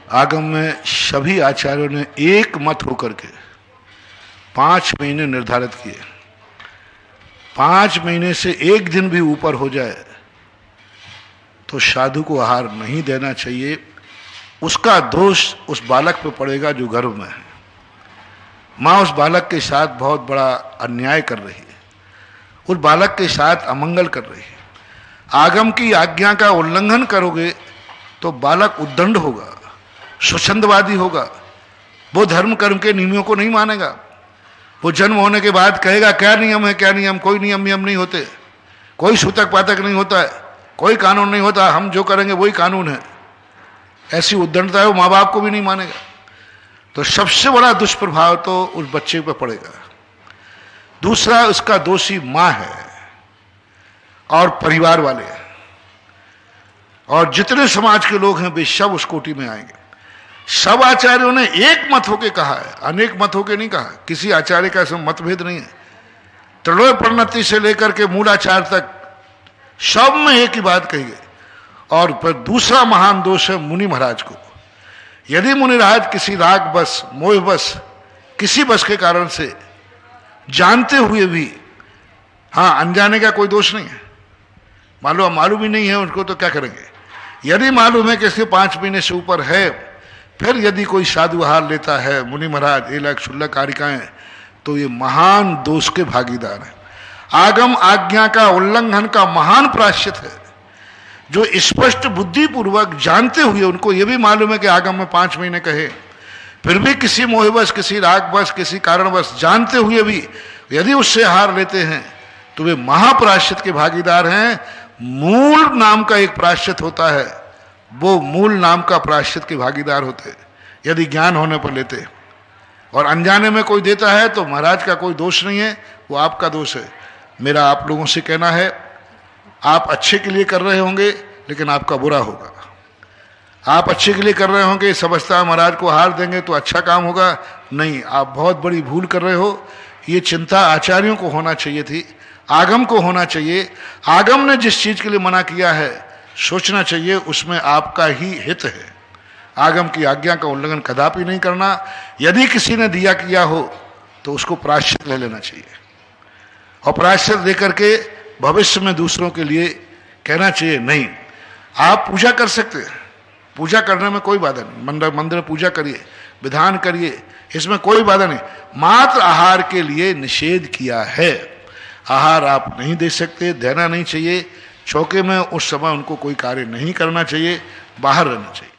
आगम में सभी आचार्यों ने एक मत होकर के 5 महीने निर्धारित किए। 5 महीने से एक दिन भी ऊपर हो जाए तो साधु को आहार नहीं देना चाहिए। उसका दोष उस बालक पे पड़ेगा जो गर्भ में है। माँ उस बालक के साथ बहुत बड़ा अन्याय कर रही है, उस बालक के साथ अमंगल कर रही है। आगम की आज्ञा का उल्लंघन करोगे तो बालक उद्दंड होगा, स्वच्छंदवादी होगा, वो धर्म कर्म के नियमों को नहीं मानेगा। वो जन्म होने के बाद कहेगा क्या नियम है, क्या नियम, कोई नियम नहीं होते, कोई सूतक पातक नहीं होता है, कोई कानून नहीं होता, हम जो करेंगे वही कानून है। ऐसी उद्दंडता है, वो माँ बाप को भी नहीं मानेगा। तो सबसे बड़ा दुष्प्रभाव तो उस बच्चे पर पड़ेगा। दूसरा, उसका दोषी माँ है और परिवार वाले हैं, और जितने समाज के लोग हैं वे सब उस कोटि में आएंगे। सब आचार्यों ने एक मत होके कहा है, अनेक मत होके नहीं कहा। किसी आचार्य का इसमें मतभेद नहीं है। त्रलोय प्रणति से लेकर के मूलाचार तक सब में एक ही बात कही गई। और पर दूसरा महान दोष है मुनि महाराज को। यदि मुनिराज किसी राग बस, मोह बस, किसी बस के कारण से जानते हुए भी, हाँ अनजाने का कोई दोष नहीं है, मालूम ही नहीं है उनको तो क्या करेंगे। यदि मालूम है कि इसके 5 महीने से ऊपर है, फिर यदि कोई साधु आहार लेता है, मुनि महाराज एलक शुल्लक कारिकाएं, तो ये महान दोष के भागीदार हैं। आगम आज्ञा का उल्लंघन का महान प्रायश्चित है। जो स्पष्ट बुद्धि पूर्वक जानते हुए, उनको ये भी मालूम है कि आगम में 5 महीने कहे, फिर भी किसी मोहवश, किसी रागवश, किसी कारणवश जानते हुए भी यदि उससे आहार लेते हैं तो वे महाप्रायश्चित के भागीदार हैं। मूल नाम का एक प्रायश्चित होता है, वो मूल नाम का प्रायश्चित के भागीदार होते यदि ज्ञान होने पर लेते। और अनजाने में कोई देता है तो महाराज का कोई दोष नहीं है, वो आपका दोष है। मेरा आप लोगों से कहना है, आप अच्छे के लिए कर रहे होंगे लेकिन आपका बुरा होगा। आप अच्छे के लिए कर रहे होंगे, समझता है महाराज को आहार देंगे तो अच्छा काम होगा, नहीं, आप बहुत बड़ी भूल कर रहे हो। ये चिंता आचार्यों को होना चाहिए थी, आगम को होना चाहिए। आगम ने जिस चीज के लिए मना किया है, सोचना चाहिए उसमें आपका ही हित है। आगम की आज्ञा का उल्लंघन कदापि नहीं करना। यदि किसी ने दिया किया हो तो उसको प्रायश्चित ले लेना चाहिए, और प्रायश्चित देकर के भविष्य में दूसरों के लिए कहना चाहिए। नहीं, आप पूजा कर सकते हैं, पूजा करने में कोई बाधा नहीं, मंदिर में पूजा करिए, विधान करिए, इसमें कोई बाधा नहीं। मात्र आहार के लिए निषेध किया है। आहार आप नहीं दे सकते, देना नहीं चाहिए। चौके में उस समय उनको कोई कार्य नहीं करना चाहिए, बाहर रहना चाहिए।